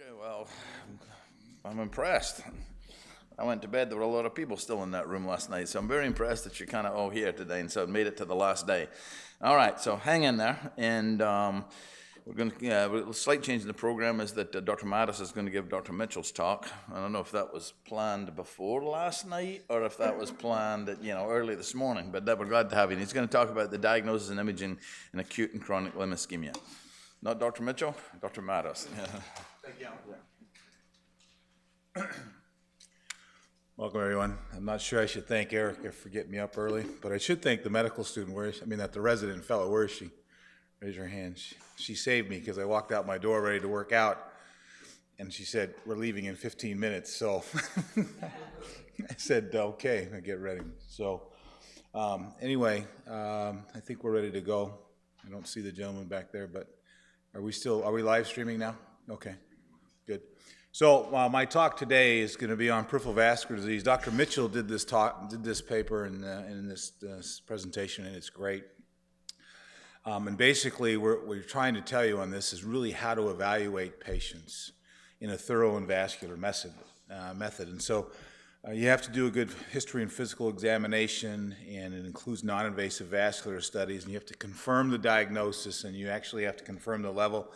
Okay, well, I'm impressed. I went to bed, there were a lot of people still in that room last night, so I'm very impressed that you're kind of all here today and so made it to the last day. All right, so hang in there, and we're going to, a slight change in the program is that Dr. Mattos is going to give Dr. Mitchell's talk. I don't know if that was planned before last night or if that was planned early this morning, but we're glad to have you. And he's going to talk about the diagnosis and imaging in acute and chronic limb ischemia. Not Dr. Mitchell, Dr. Mattos. Thank you. Welcome, everyone. I'm not sure I should thank Erica for getting me up early, but I should thank the medical student. The resident fellow. Where is she? Raise your hand. She saved me because I walked out my door ready to work out, and she said, "We're leaving in 15 minutes." So I said, "Okay, I get ready." So anyway, I think we're ready to go. I don't see the gentleman back there, but are we live streaming now? Okay, good. So my talk today is going to be on peripheral vascular disease. Dr. Mitchell did this paper in this presentation, and it's great. And basically, what we're trying to tell you on this is really how to evaluate patients in a thorough and vascular method. And so you have to do a good history and physical examination, and it includes non-invasive vascular studies, and you have to confirm the diagnosis, and you actually have to confirm the level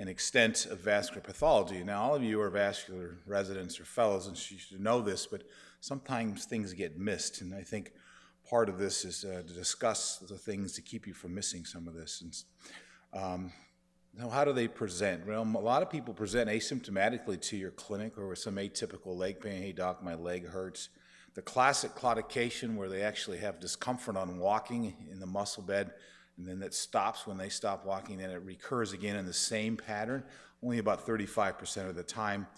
and extent of vascular pathology. Now, all of you are vascular residents or fellows, and you should know this, but sometimes things get missed, and I think part of this is to discuss the things to keep you from missing some of this. And now, how do they present? Well, a lot of people present asymptomatically to your clinic or with some atypical leg pain. "Hey, doc, my leg hurts." The classic claudication where they actually have discomfort on walking in the muscle bed, and then that stops when they stop walking, and it recurs again in the same pattern, only about 35% of the time.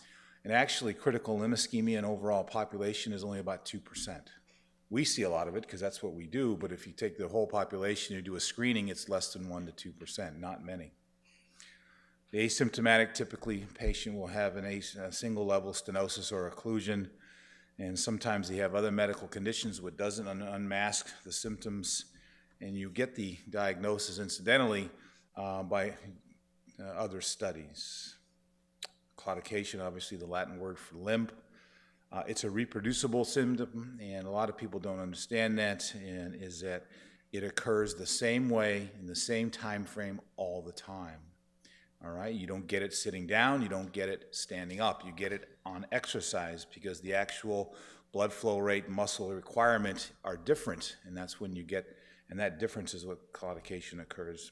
And actually, critical limb ischemia in overall population is only about 2%. We see a lot of it because that's what we do, but if you take the whole population and do a screening, it's less than 1 to 2%, not many. The asymptomatic, typically, patient will have a single-level stenosis or occlusion, and sometimes they have other medical conditions which doesn't unmask the symptoms, and you get the diagnosis incidentally by other studies. Claudication, obviously the Latin word for limp. It's a reproducible symptom, and a lot of people don't understand that, and is that it occurs the same way in the same time frame all the time. All right, you don't get it sitting down, you don't get it standing up, you get it on exercise because the actual blood flow rate and muscle requirement are different, and that's when you get, and that difference is what claudication occurs,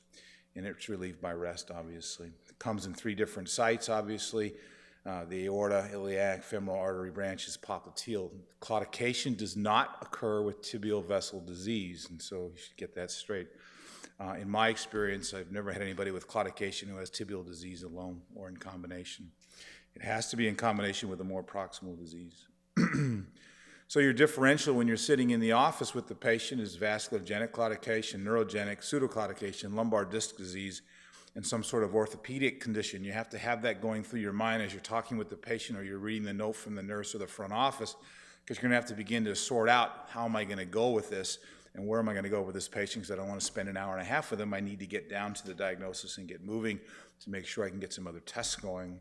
and it's relieved by rest, obviously. It comes in 3 different sites, obviously, the aorta, iliac, femoral artery branches, popliteal. Claudication does not occur with tibial vessel disease, and so you should get that straight. In my experience, I've never had anybody with claudication who has tibial disease alone or in combination. It has to be in combination with a more proximal disease. So your differential when you're sitting in the office with the patient is vasculogenic claudication, neurogenic, pseudoclaudication, lumbar disc disease, and some sort of orthopedic condition. You have to have that going through your mind as you're talking with the patient or you're reading the note from the nurse or the front office, because you're going to have to begin to sort out, how am I going to go with this, and where am I going to go with this patient, because I don't want to spend an hour and a half with them. I need to get down to the diagnosis and get moving to make sure I can get some other tests going.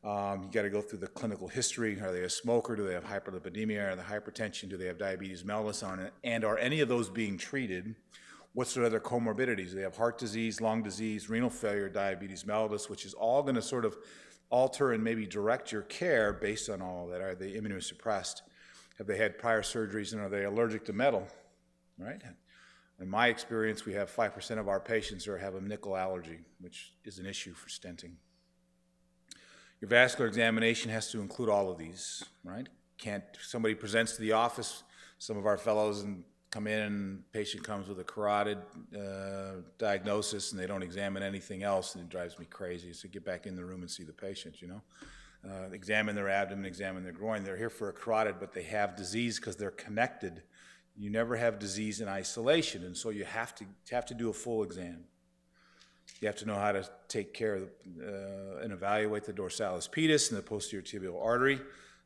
You got to go through the clinical history. Are they a smoker? Do they have hyperlipidemia? Are they hypertension? Do they have diabetes mellitus on it? And are any of those being treated? What's their other comorbidities? Do they have heart disease, lung disease, renal failure, diabetes mellitus, which is all going to sort of alter and maybe direct your care based on all of that. Are they immunosuppressed? Have they had prior surgeries, and are they allergic to metal? Right? In my experience, we have 5% of our patients have a nickel allergy, which is an issue for stenting. Your vascular examination has to include all of these, right? Somebody presents to the office, some of our fellows come in, and the patient comes with a carotid diagnosis, and they don't examine anything else, and it drives me crazy. So get back in the room and see the patient, examine their abdomen, examine their groin. They're here for a carotid, but they have disease because they're connected. You never have disease in isolation, and so you have to do a full exam. You have to know how to take care of and evaluate the dorsalis pedis and the posterior tibial artery,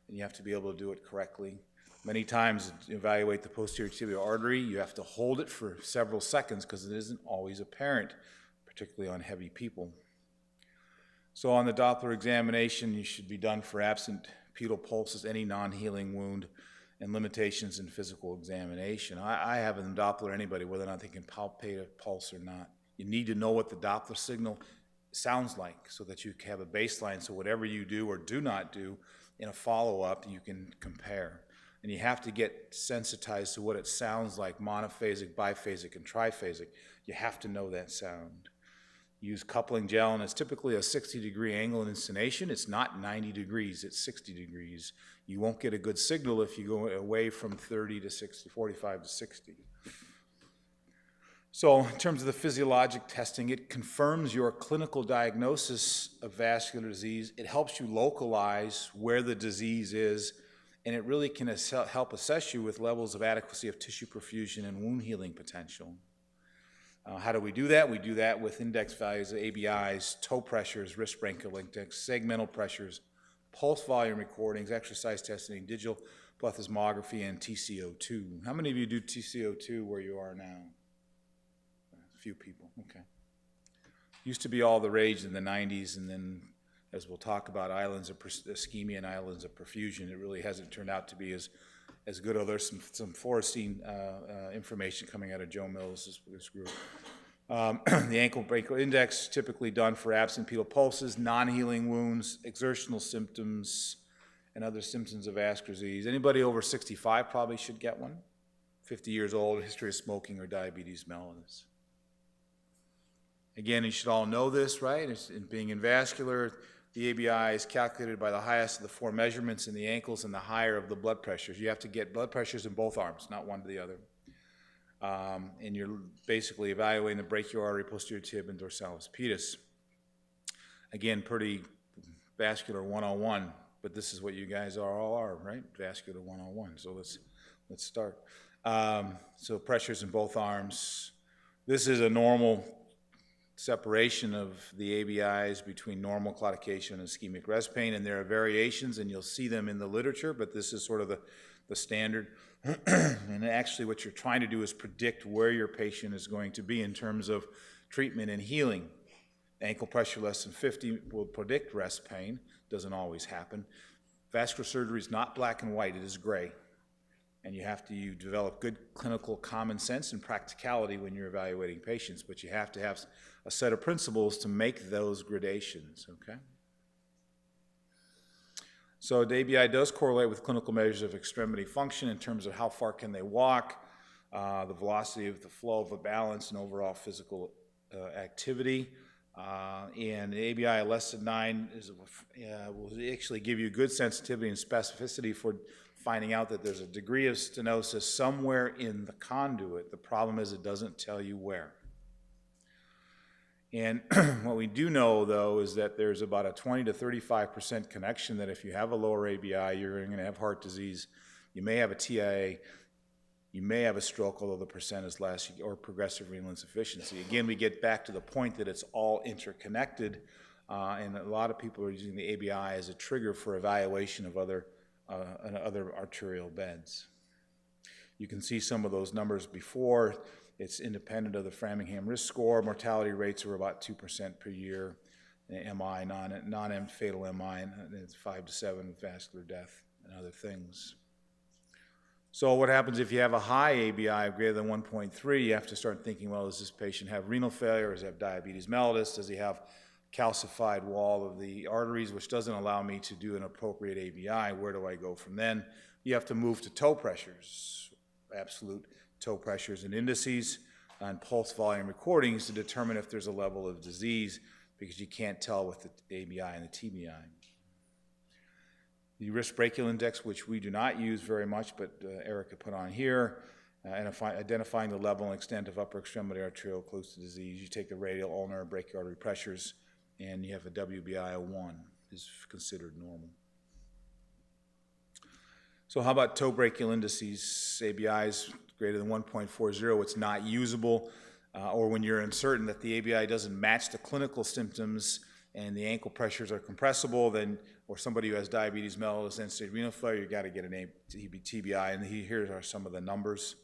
and you have to be able to do it correctly. Many times, to evaluate the posterior tibial artery, you have to hold it for several seconds because it isn't always apparent, particularly on heavy people. So on the Doppler examination, you should be done for absent pedal pulses, any non-healing wound, and limitations in physical examination. I have in Doppler anybody, whether or not they can palpate a pulse or not. You need to know what the Doppler signal sounds like so that you have a baseline, so whatever you do or do not do in a follow-up, you can compare. And you have to get sensitized to what it sounds like, monophasic, biphasic, and triphasic. You have to know that sound. Use coupling gel, and it's typically a 60-degree angle in insonation. It's not 90 degrees, it's 60 degrees. You won't get a good signal if you go away from 30 to 60, 45 to 60. So in terms of the physiologic testing, it confirms your clinical diagnosis of vascular disease. It helps you localize where the disease is, and it really can help assess you with levels of adequacy of tissue perfusion and wound healing potential. How do we do that? We do that with index values of ABIs, toe pressures, wrist branchial index, segmental pressures, pulse volume recordings, exercise testing, digital plethysmography, and TCO2. How many of you do TCO2 where you are now? A few people, okay. Used to be all the rage in the 90s, and then, as we'll talk about, islands of ischemia and islands of perfusion, it really hasn't turned out to be as good, although there's some Forrestine information coming out of Joe Mills' this group. The ankle branchial index, typically done for absent pedal pulses, non-healing wounds, exertional symptoms, and other symptoms of vascular disease. Anybody over 65 probably should get one. 50 years old, history of smoking or diabetes mellitus. Again, you should all know this, right? Being in vascular, the ABI is calculated by the highest of the four measurements in the ankles and the higher of the blood pressures. You have to get blood pressures in both arms, not one to the other. And you're basically evaluating the brachial artery, posterior tib, and dorsalis pedis. Again, pretty vascular 101, but this is what you guys all are, right? Vascular 101. So let's start. So pressures in both arms. This is a normal separation of the ABIs between normal claudication and ischemic rest pain, and there are variations, and you'll see them in the literature, but this is sort of the standard. And actually what you're trying to do is predict where your patient is going to be in terms of treatment and healing. Ankle pressure less than 50 will predict rest pain. Doesn't always happen. Vascular surgery is not black and white, it is gray. And you develop good clinical common sense and practicality when you're evaluating patients, but you have to have a set of principles to make those gradations, okay? So the ABI does correlate with clinical measures of extremity function in terms of how far can they walk, the velocity of the flow of a balance, and overall physical activity. And the ABI less than 9 will actually give you good sensitivity and specificity for finding out that there's a degree of stenosis somewhere in the conduit. The problem is it doesn't tell you where. And what we do know, though, is that there's about a 20 to 35% connection that if you have a lower ABI, you're going to have heart disease. You may have a TIA. You may have a stroke, although the percent is less, or progressive renal insufficiency. Again, we get back to the point that it's all interconnected, and a lot of people are using the ABI as a trigger for evaluation of other arterial beds. You can see some of those numbers before. It's independent of the Framingham risk score. Mortality rates are about 2% per year. MI, non-fatal MI, and it's 5 to 7 with vascular death and other things. So what happens if you have a high ABI of greater than 1.3? You have to start thinking, well, does this patient have renal failure? Does he have diabetes mellitus? Does he have calcified wall of the arteries, which doesn't allow me to do an appropriate ABI? Where do I go from then? You have to move to toe pressures, absolute toe pressures and indices, and pulse volume recordings to determine if there's a level of disease, because you can't tell with the ABI and the TBI. The wrist brachial index, which we do not use very much, but Erica put on here, identifying the level and extent of upper extremity arterial occlusive disease. You take the radial, ulnar, brachial artery pressures, and you have a WBI of 1 is considered normal. So how about toe brachial indices? ABIs greater than 1.40, it's not usable, or when you're uncertain that the ABI doesn't match the clinical symptoms and the ankle pressures are compressible, then, or somebody who has diabetes mellitus, end-stage renal failure, you got to get an TBI, and here are some of the numbers.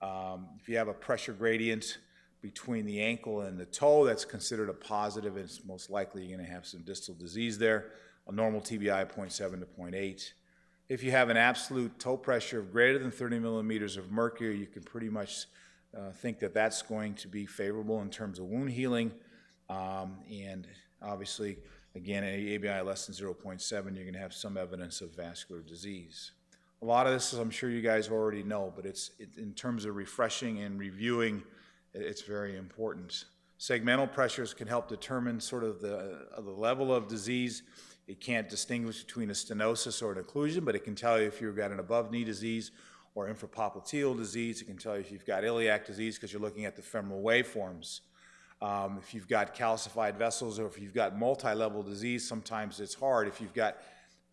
If you have a pressure gradient between the ankle and the toe, that's considered a positive. It's most likely you're going to have some distal disease there. A normal TBI of 0.7 to 0.8. If you have an absolute toe pressure of greater than 30 millimeters of mercury, you can pretty much think that that's going to be favorable in terms of wound healing. And obviously, again, an ABI less than 0.7, you're going to have some evidence of vascular disease. A lot of this, I'm sure you guys already know, but it's in terms of refreshing and reviewing, it's very important. Segmental pressures can help determine sort of the level of disease. It can't distinguish between a stenosis or an occlusion, but it can tell you if you've got an above-knee disease or infrapopliteal disease. It can tell you if you've got iliac disease because you're looking at the femoral waveforms. If you've got calcified vessels or if you've got multi-level disease, sometimes it's hard. If you've got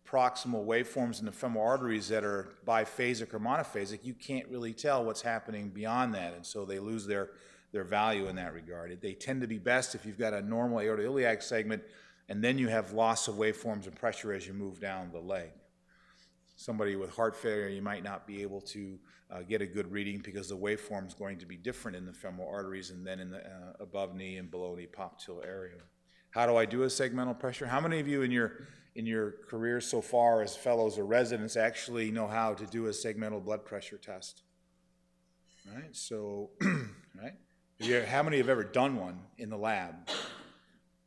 proximal waveforms in the femoral arteries that are biphasic or monophasic, you can't really tell what's happening beyond that, and so they lose their value in that regard. They tend to be best if you've got a normal aortoiliac segment, and then you have loss of waveforms and pressure as you move down the leg. Somebody with heart failure, you might not be able to get a good reading because the waveform is going to be different in the femoral arteries and then in the above knee and below knee popliteal area. How do I do a segmental pressure? How many of you in your career so far as fellows or residents actually know how to do a segmental blood pressure test? All right, so, right? How many have ever done one in the lab?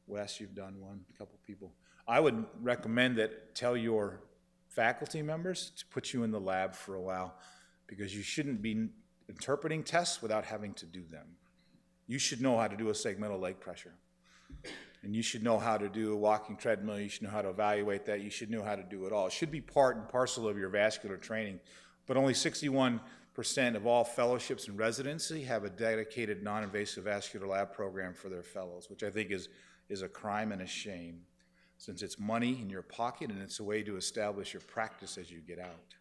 Wes, you've done one, a couple people. I would recommend that tell your faculty members to put you in the lab for a while because you shouldn't be interpreting tests without having to do them. You should know how to do a segmental leg pressure. And you should know how to do a walking treadmill. You should know how to evaluate that. You should know how to do it all. It should be part and parcel of your vascular training. But only 61% of all fellowships and residency have a dedicated non-invasive vascular lab program for their fellows, which I think is a crime and a shame, since it's money in your pocket and it's a way to establish your practice as you get out.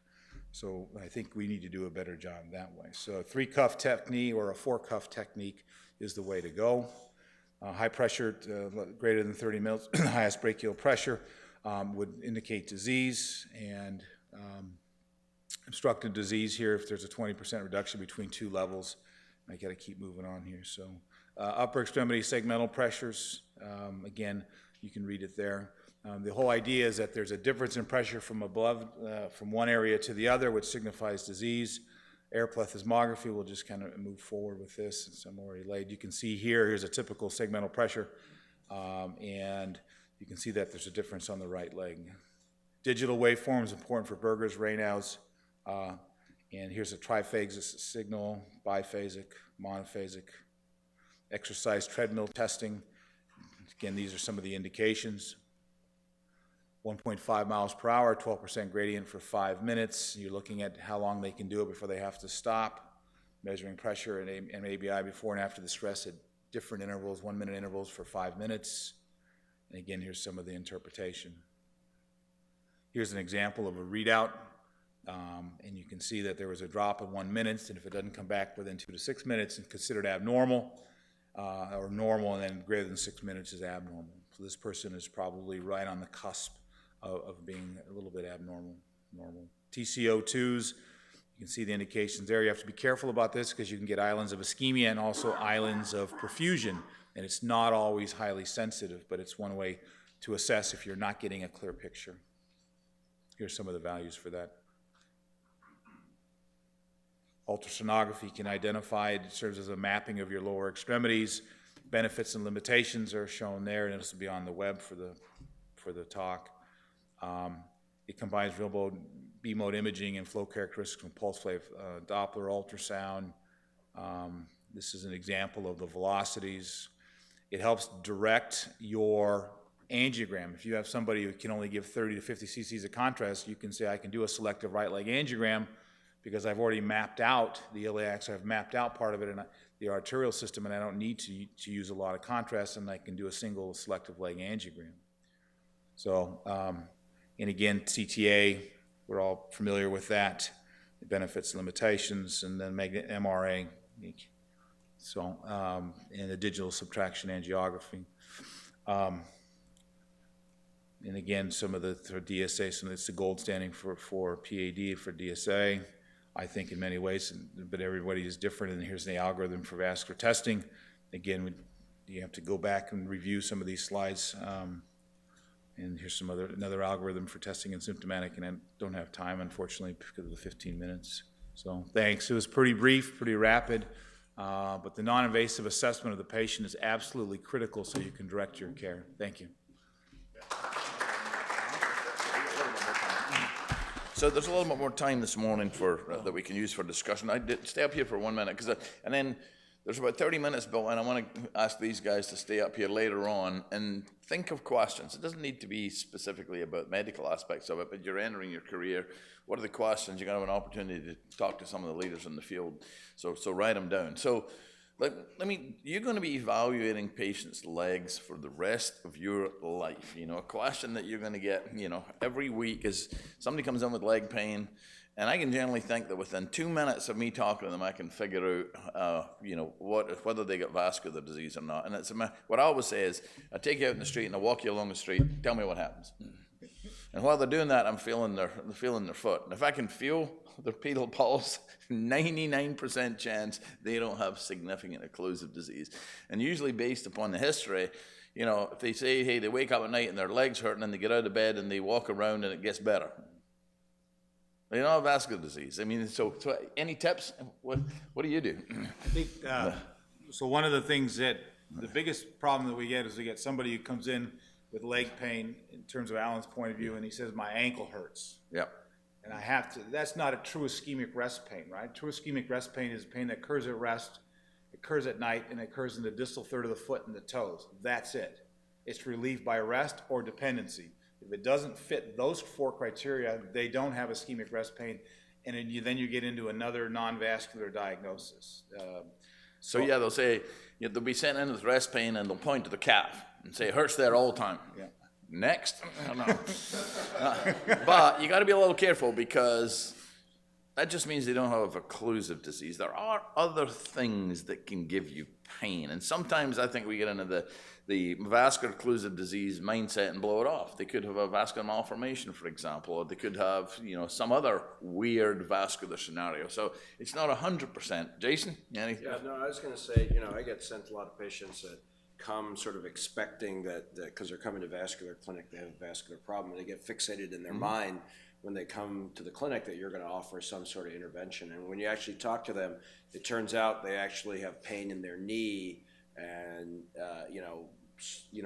So I think we need to do a better job that way. So a 3-cuff technique or a 4-cuff technique is the way to go. High pressure, greater than 30 mils, highest brachial pressure would indicate disease, and obstructive disease here if there's a 20% reduction between 2 levels. I got to keep moving on here. So upper extremity segmental pressures, again, you can read it there. The whole idea is that there's a difference in pressure from above, from one area to the other, which signifies disease. Air plethysmography, we'll just kind of move forward with this since I'm already late. You can see here's a typical segmental pressure, and you can see that there's a difference on the right leg. Digital waveform is important for Berger's, Raynaud's, and here's a triphasic signal, biphasic, monophasic. Exercise treadmill testing. Again, these are some of the indications. 1.5 miles per hour, 12% gradient for 5 minutes. You're looking at how long they can do it before they have to stop. Measuring pressure and ABI before and after the stress at different intervals, 1-minute intervals for 5 minutes. And again, here's some of the interpretation. Here's an example of a readout. And you can see that there was a drop in 1 minute, and if it doesn't come back within 2 to 6 minutes, it's considered abnormal. Or normal, and then greater than 6 minutes is abnormal. So this person is probably right on the cusp of being a little bit abnormal. TCO2s, you can see the indications there. You have to be careful about this because you can get islands of ischemia and also islands of perfusion, and it's not always highly sensitive, but it's one way to assess if you're not getting a clear picture. Here's some of the values for that. Ultrasonography can identify, it serves as a mapping of your lower extremities. Benefits and limitations are shown there, and this will be on the web for the talk. It combines real mode, B-mode imaging and flow characteristics from pulse wave Doppler ultrasound. This is an example of the velocities. It helps direct your angiogram. If you have somebody who can only give 30 to 50 cc's of contrast, you can say, I can do a selective right leg angiogram because I've already mapped out the iliac, so I've mapped out part of it in the arterial system, and I don't need to use a lot of contrast, and I can do a single selective leg angiogram. So, and again, CTA, we're all familiar with that, the benefits, limitations, and then MRA, so, and the digital subtraction angiography. And again, some of the for DSA, some of it's the gold standing for PAD for DSA. I think in many ways, but everybody is different, and here's the algorithm for vascular testing. again, you have to go back and review some of these slides. And here's another algorithm for testing asymptomatic, and I don't have time, unfortunately, because of the 15 minutes. So thanks. It was pretty brief, pretty rapid, but the non-invasive assessment of the patient is absolutely critical so you can direct your care. Thank you. So there's a little bit more time this morning that we can use for discussion. I did stay up here for 1 minute, and then there's about 30 minutes, Bill, and I want to ask these guys to stay up here later on and think of questions. It doesn't need to be specifically about medical aspects of it, but you're entering your career. What are the questions? You're going to have an opportunity to talk to some of the leaders in the field, so write them down. So you're going to be evaluating patients' legs for the rest of your life. You know, a question that you're going to get, every week is somebody comes in with leg pain, and I can generally think that within 2 minutes of me talking to them, I can figure out, whether they got vascular disease or not. And what I always say is, I take you out in the street and I walk you along the street. Tell me what happens. And while they're doing that, I'm feeling their foot. And if I can feel their pedal pulse, 99% chance they don't have significant occlusive disease. And usually based upon the history, if they say, hey, they wake up at night and their leg's hurting and they get out of bed and they walk around and it gets better, they don't have vascular disease. I mean, so any tips? What do you do? I think, so one of the things that, the biggest problem that we get is we get somebody who comes in with leg pain, in terms of Alan's point of view, and he says, my ankle hurts. Yep. And that's not a true ischemic rest pain, right? True ischemic rest pain is pain that occurs at rest, occurs at night, and occurs in the distal third of the foot and the toes. That's it. It's relieved by rest or dependency. If it doesn't fit those 4 criteria, they don't have ischemic rest pain, and then you get into another non-vascular diagnosis. So yeah, they'll say, they'll be sent in with rest pain and they'll point to the calf and say, it hurts there all the time. Yeah. Next? I don't know. But you got to be a little careful, because that just means they don't have occlusive disease. There are other things that can give you pain. And sometimes I think we get into the vascular occlusive disease mindset and blow it off. They could have a vascular malformation, for example, or they could have, some other weird vascular scenario. So it's not 100%. Jason? Yeah, no, I was going to say, I get sent a lot of patients that come sort of expecting that because they're coming to vascular clinic, they have a vascular problem, and they get fixated in their mind when they come to the clinic that you're going to offer some sort of intervention. And when you actually talk to them, it turns out they actually have pain in their knee, and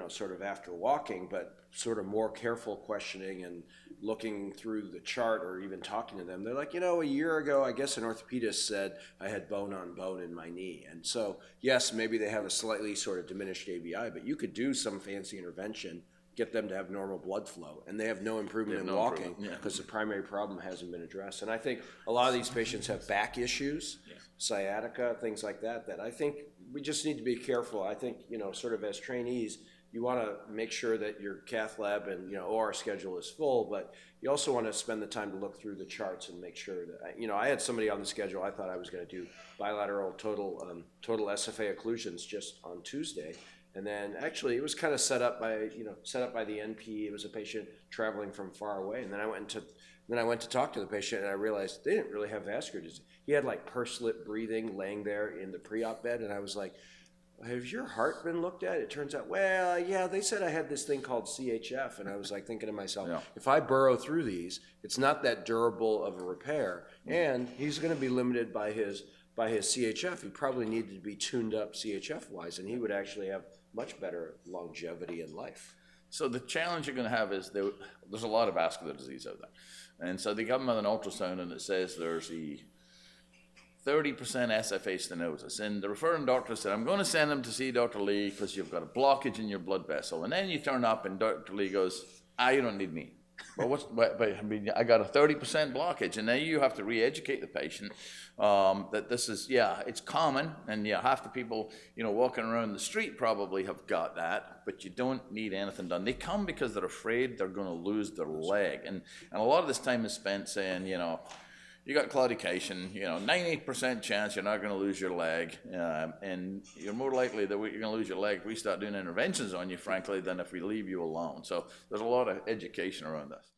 sort of after walking, but sort of more careful questioning and looking through the chart or even talking to them, they're like, a year ago, I guess an orthopedist said I had bone on bone in my knee. And so, yes, maybe they have a slightly sort of diminished ABI, but you could do some fancy intervention, get them to have normal blood flow, and they have no improvement in walking because the primary problem hasn't been addressed. And I think a lot of these patients have back issues, sciatica, things like that I think we just need to be careful. I think, sort of as trainees, you want to make sure that your cath lab and, OR schedule is full, but you also want to spend the time to look through the charts and make sure that, I had somebody on the schedule, I thought I was going to do bilateral total SFA occlusions just on Tuesday. And then actually it was kind of set up by the NP. It was a patient traveling from far away. And then I went to talk to the patient, and I realized they didn't really have vascular disease. He had like pursed lip breathing laying there in the pre-op bed. And I was like, have your heart been looked at? It turns out, well, yeah, they said I had this thing called CHF. And I was like thinking to myself, if I burrow through these, it's not that durable of a repair. And he's going to be limited by his CHF. He probably needed to be tuned up CHF-wise, and he would actually have much better longevity in life. So the challenge you're going to have is there's a lot of vascular disease out there. And so they come with an ultrasound and it says there's a 30% SFA stenosis. And the referring doctor said, I'm going to send him to see Dr. Lee because you've got a blockage in your blood vessel. And then you turn up and Dr. Lee goes, you don't need me. I got a 30% blockage, and now you have to re-educate the patient that this is, it's common, and half the people, walking around the street probably have got that, but you don't need anything done. They come because they're afraid they're going to lose their leg, and a lot of this time is spent saying, you got claudication, 98% chance you're not going to lose your leg, and you're more likely that you're going to lose your leg if we start doing interventions on you, frankly, than if we leave you alone. So there's a lot of education around this.